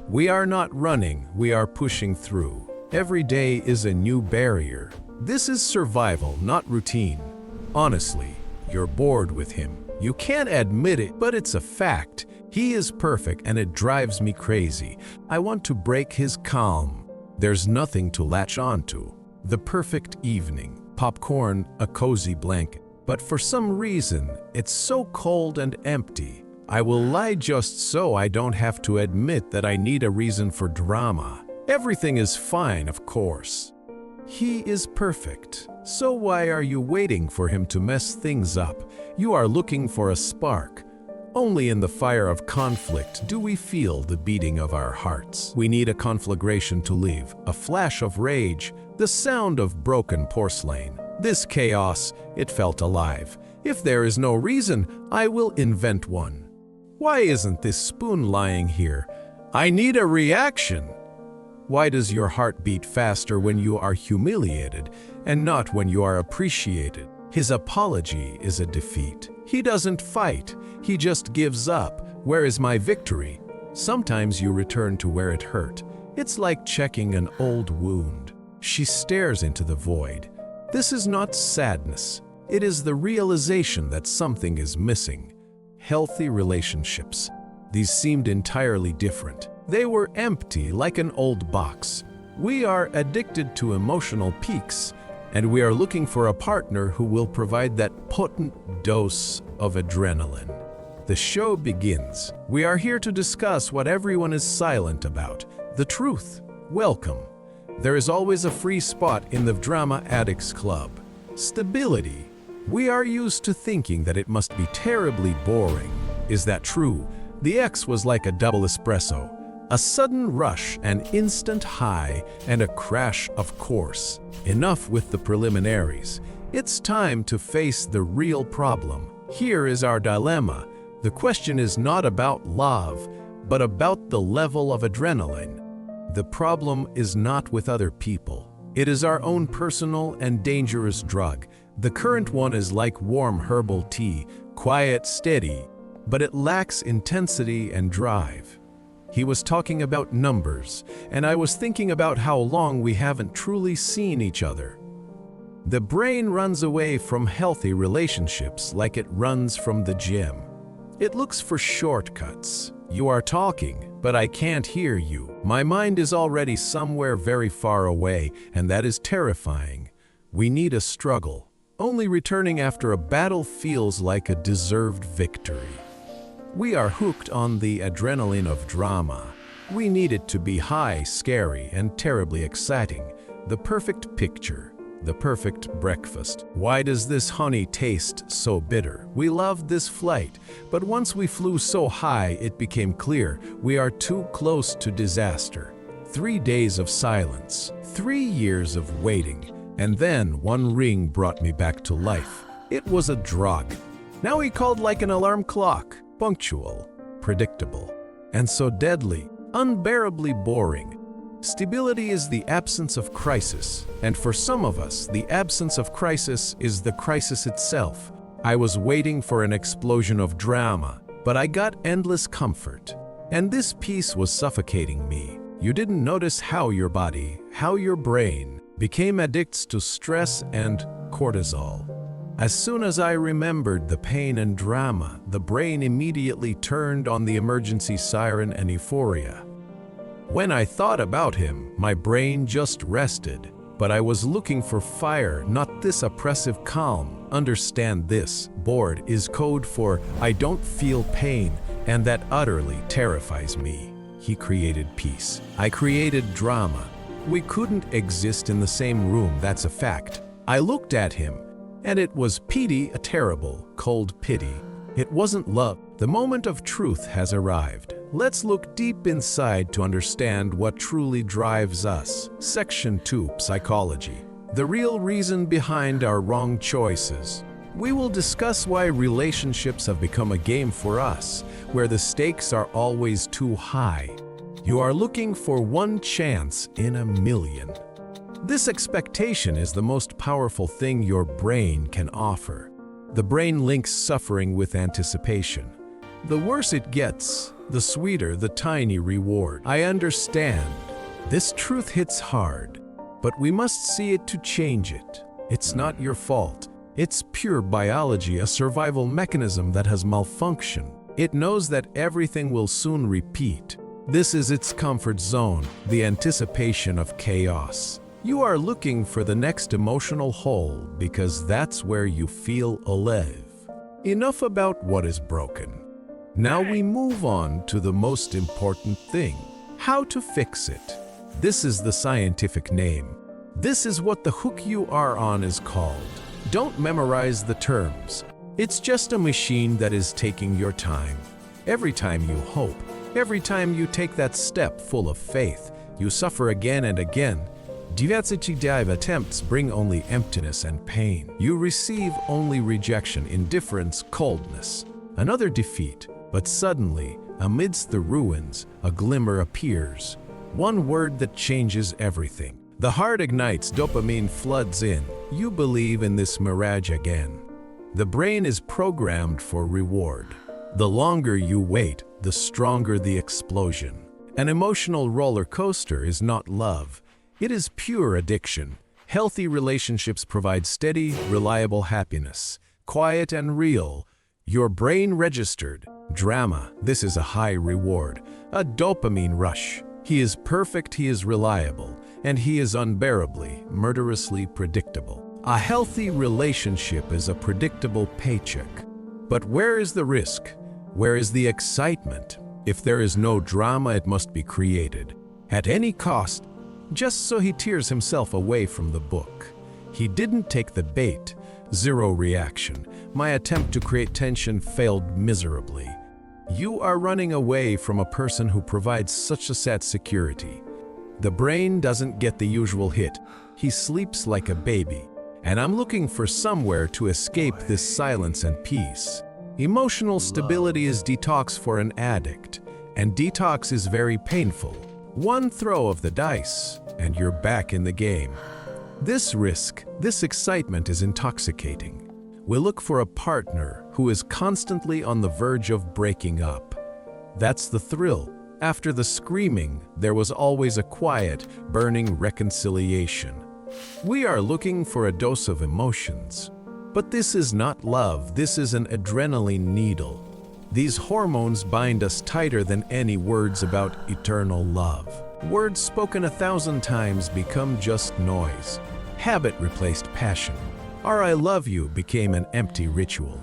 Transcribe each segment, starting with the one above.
We are not running, we are pushing through. Every day is a new barrier. This is survival, not routine. Honestly, you're bored with him. You can't admit it, but it's a fact. He is perfect and it drives me crazy. I want to break his calm. There's nothing to latch onto. The perfect evening, popcorn, a cozy blanket. But for some reason, it's so cold and empty. I will lie just so I don't have to admit that I need a reason for drama. Everything is fine, of course. He is perfect. So why are you waiting for him to mess things up? You are looking for a spark. Only in the fire of conflict do we feel the beating of our hearts. We need a conflagration to live, a flash of rage, the sound of broken porcelain. This chaos, it felt alive. If there is no reason, I will invent one. Why isn't this spoon lying here? I need a reaction. Why does your heart beat faster when you are humiliated and not when you are appreciated? His apology is a defeat. He doesn't fight, he just gives up. Where is my victory? Sometimes you return to where it hurt. It's like checking an old wound. She stares into the void. This is not sadness. It is the realization that something is missing. Healthy relationships. These seemed entirely different. They were empty like an old box. We are addicted to emotional peaks, and we are looking for a partner who will provide that potent dose of adrenaline. The show begins. We are here to discuss what everyone is silent about, the truth. Welcome. There is always a free spot in the Drama Addicts Club. Stability. We are used to thinking that it must be terribly boring. Is that true? The X was like a double espresso. A sudden rush, an instant high, and a crash, of course. Enough with the preliminaries. It's time to face the real problem. Here is our dilemma. The question is not about love, but about the level of adrenaline. The problem is not with other people. It is our own personal and dangerous drug. The current one is like warm herbal tea, quiet, steady, but it lacks intensity and drive. He was talking about numbers, and I was thinking about how long we haven't truly seen each other. The brain runs away from healthy relationships like it runs from the gym. It looks for shortcuts. You are talking, but I can't hear you. My mind is already somewhere very far away, and that is terrifying. We need a struggle. Only returning after a battle feels like a deserved victory. We are hooked on the adrenaline of drama. We need it to be high, scary, and terribly exciting. The perfect picture, the perfect breakfast. Why does this honey taste so bitter? We loved this flight, but once we flew so high, it became clear we are too close to disaster. 3 days of silence, 3 years of waiting, and then one ring brought me back to life. It was a drug. Now he called like an alarm clock. Punctual, predictable, and so deadly, unbearably boring. Stability is the absence of crisis, and for some of us, the absence of crisis is the crisis itself. I was waiting for an explosion of drama, but I got endless comfort. And this peace was suffocating me. You didn't notice how your body, how your brain, became addicts to stress and cortisol. As soon as I remembered the pain and drama, the brain immediately turned on the emergency siren and euphoria. When I thought about him, my brain just rested. But I was looking for fire, not this oppressive calm. Understand this, bored is code for I don't feel pain, and that utterly terrifies me. He created peace. I created drama. We couldn't exist in the same room, that's a fact. I looked at him, and it was pity, a terrible, cold pity. It wasn't love. The moment of truth has arrived. Let's look deep inside to understand what truly drives us. Section 2, Psychology. The real reason behind our wrong choices. We will discuss why relationships have become a game for us, where the stakes are always too high. You are looking for one chance in a million. This expectation is the most powerful thing your brain can offer. The brain links suffering with anticipation. The worse it gets, the sweeter the tiny reward. I understand. This truth hits hard, but we must see it to change it. It's not your fault. It's pure biology, a survival mechanism that has malfunctioned. It knows that everything will soon repeat. This is its comfort zone, the anticipation of chaos. You are looking for the next emotional hole because that's where you feel alive. Enough about what is broken. Now we move on to the most important thing: how to fix it. This is the scientific name. This is what the hook you are on is called. Don't memorize the terms. It's just a machine that is taking your time. Every time you hope, every time you take that step full of faith, you suffer again and again. 99 attempts bring only emptiness and pain. You receive only rejection, indifference, coldness. Another defeat, but suddenly, amidst the ruins, a glimmer appears. One word that changes everything. The heart ignites, dopamine floods in. You believe in this mirage again. The brain is programmed for reward. The longer you wait, the stronger the explosion. An emotional roller coaster is not love. It is pure addiction. Healthy relationships provide steady, reliable happiness. Quiet and real. Your brain registered. Drama, this is a high reward. A dopamine rush. He is perfect, he is reliable, and he is unbearably, murderously predictable. A healthy relationship is a predictable paycheck. But where is the risk? Where is the excitement? If there is no drama, it must be created. At any cost, just so he tears himself away from the book. He didn't take the bait. Zero reaction. My attempt to create tension failed miserably. You are running away from a person who provides such a sad security. The brain doesn't get the usual hit. He sleeps like a baby. And I'm looking for somewhere to escape this silence and peace. Emotional stability is detox for an addict. And detox is very painful. One throw of the dice, and you're back in the game. This risk, this excitement is intoxicating. We look for a partner who is constantly on the verge of breaking up. That's the thrill. After the screaming, there was always a quiet, burning reconciliation. We are looking for a dose of emotions. But this is not love, this is an adrenaline needle. These hormones bind us tighter than any words about eternal love. Words spoken 1,000 times become just noise. Habit replaced passion. Our I love you became an empty ritual.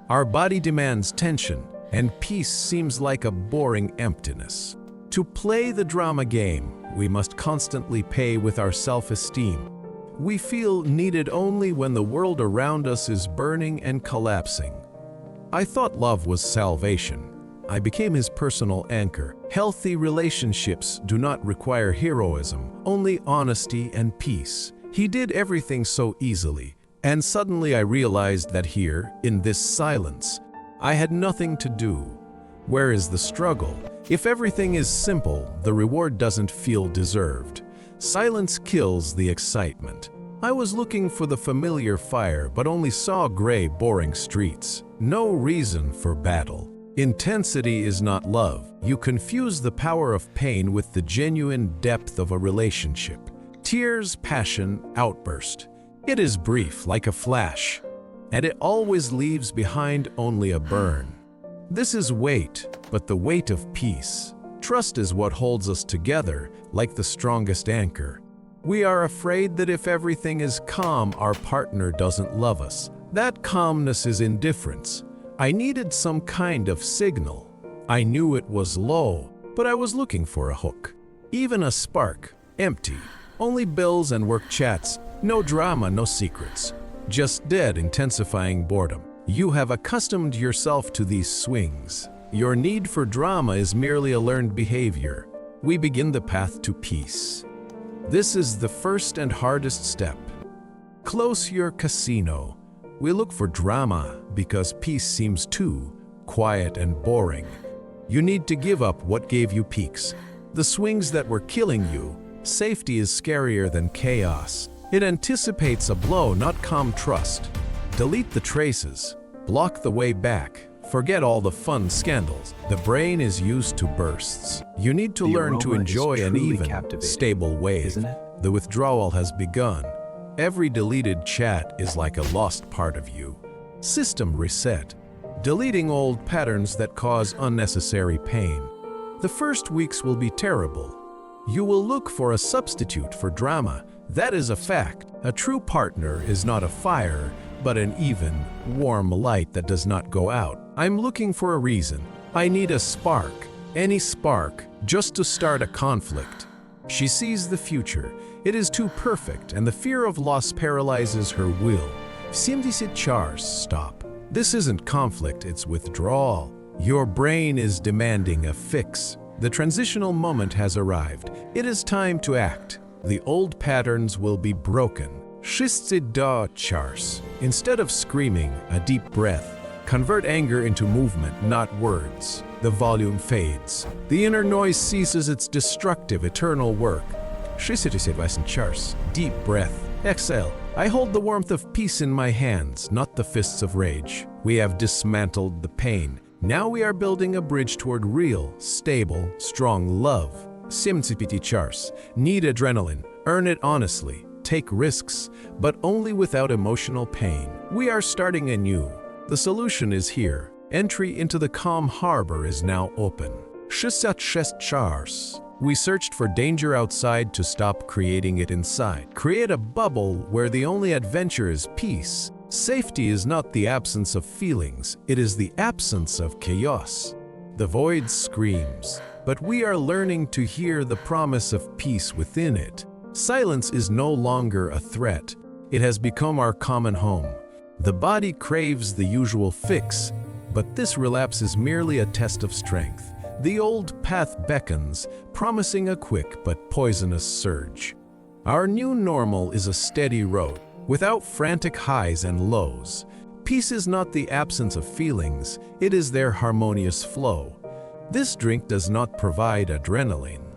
Our body demands tension, and peace seems like a boring emptiness. To play the drama game, we must constantly pay with our self-esteem. We feel needed only when the world around us is burning and collapsing. I thought love was salvation. I became his personal anchor. Healthy relationships do not require heroism, only honesty and peace. He did everything so easily. And suddenly I realized that here, in this silence, I had nothing to do. Where is the struggle? If everything is simple, the reward doesn't feel deserved. Silence kills the excitement. I was looking for the familiar fire, but only saw gray, boring streets. No reason for battle. Intensity is not love. You confuse the power of pain with the genuine depth of a relationship. Tears, passion, outburst. It is brief, like a flash, and it always leaves behind only a burn. This is weight, but the weight of peace. Trust is what holds us together, like the strongest anchor. We are afraid that if everything is calm, our partner doesn't love us. That calmness is indifference. I needed some kind of signal. I knew it was low, but I was looking for a hook. Even a spark, empty. Only bills and work chats. No drama, no secrets. Just dead, intensifying boredom. You have accustomed yourself to these swings. Your need for drama is merely a learned behavior. We begin the path to peace. This is the first and hardest step. Close your casino. We look for drama because peace seems too quiet and boring. You need to give up what gave you peaks. The swings that were killing you. Safety is scarier than chaos. It anticipates a blow, not calm trust. Delete the traces. Block the way back. Forget all the fun scandals. The brain is used to bursts. You need to learn to enjoy an even, stable wave. Isn't it? The withdrawal has begun. Every deleted chat is like a lost part of you. System reset. Deleting old patterns that cause unnecessary pain. The first weeks will be terrible. You will look for a substitute for drama. That is a fact. A true partner is not a fire, but an even, warm light that does not go out. I'm looking for a reason. I need a spark. Any spark, just to start a conflict. She sees the future. It is too perfect, and the fear of loss paralyzes her will. 70 chars stop. This isn't conflict, it's withdrawal. Your brain is demanding a fix. The transitional moment has arrived. It is time to act. The old patterns will be broken. 60 chars. Instead of screaming, a deep breath. Convert anger into movement, not words. The volume fades. The inner noise ceases its destructive, eternal work. 60 chars. Deep breath. Exhale. I hold the warmth of peace in my hands, not the fists of rage. We have dismantled the pain. Now we are building a bridge toward real, stable, strong love. 70 chars. Need adrenaline. Earn it honestly. Take risks, but only without emotional pain. We are starting anew. The solution is here. Entry into the calm harbor is now open. 66 chars. We searched for danger outside to stop creating it inside. Create a bubble where the only adventure is peace. Safety is not the absence of feelings, it is the absence of chaos. The void screams, but we are learning to hear the promise of peace within it. Silence is no longer a threat. It has become our common home. The body craves the usual fix, but this relapse is merely a test of strength. The old path beckons, promising a quick but poisonous surge. Our new normal is a steady road, without frantic highs and lows. Peace is not the absence of feelings, it is their harmonious flow. This drink does not provide adrenaline.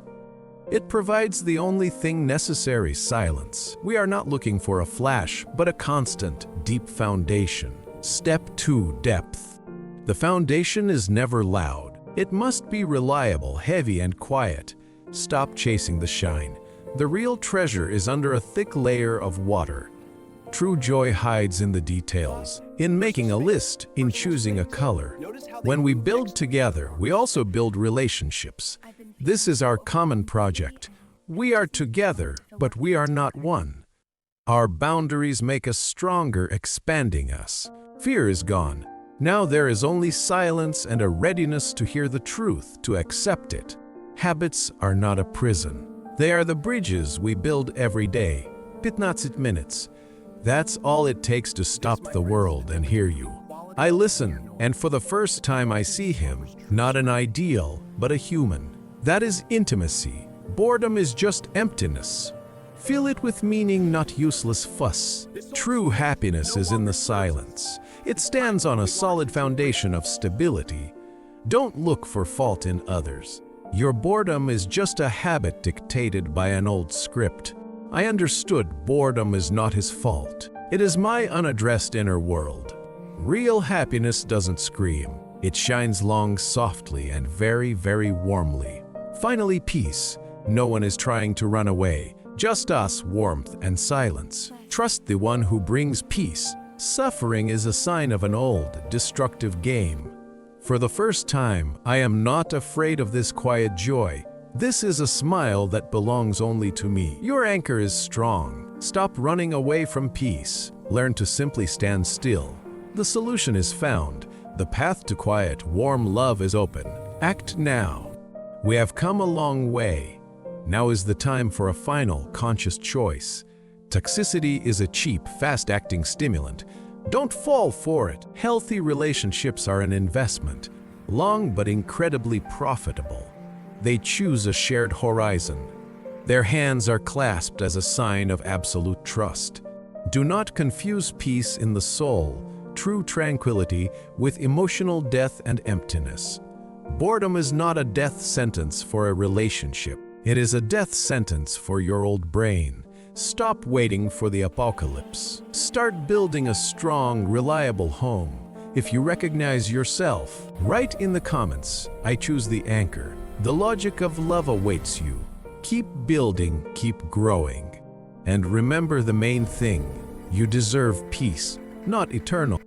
It provides the only thing necessary, silence. We are not looking for a flash, but a constant, deep foundation. Step 2, depth. The foundation is never loud. It must be reliable, heavy, and quiet. Stop chasing the shine. The real treasure is under a thick layer of water. True joy hides in the details, in making a list, in choosing a color. When we build together, we also build relationships. This is our common project. We are together, but we are not one. Our boundaries make us stronger, expanding us. Fear is gone. Now there is only silence and a readiness to hear the truth, to accept it. Habits are not a prison. They are the bridges we build every day. 15 minutes. That's all it takes to stop the world and hear you. I listen, and for the first time I see him, not an ideal, but a human. That is intimacy. Boredom is just emptiness. Fill it with meaning, not useless fuss. True happiness is in the silence. It stands on a solid foundation of stability. Don't look for fault in others. Your boredom is just a habit dictated by an old script. I understood boredom is not his fault. It is my unaddressed inner world. Real happiness doesn't scream. It shines long, softly, and very, very warmly. Finally, peace. No one is trying to run away. Just us, warmth and silence. Trust the one who brings peace. Suffering is a sign of an old, destructive game. For the first time, I am not afraid of this quiet joy. This is a smile that belongs only to me. Your anchor is strong. Stop running away from peace. Learn to simply stand still. The solution is found. The path to quiet, warm love is open. Act now. We have come a long way. Now is the time for a final, conscious choice. Toxicity is a cheap, fast-acting stimulant. Don't fall for it. Healthy relationships are an investment, long but incredibly profitable. They choose a shared horizon. Their hands are clasped as a sign of absolute trust. Do not confuse peace in the soul, true tranquility, with emotional death and emptiness. Boredom is not a death sentence for a relationship. It is a death sentence for your old brain. Stop waiting for the apocalypse. Start building a strong, reliable home. If you recognize yourself, write in the comments, I choose the anchor. The logic of love awaits you. Keep building, keep growing. And remember the main thing, you deserve peace, not eternal.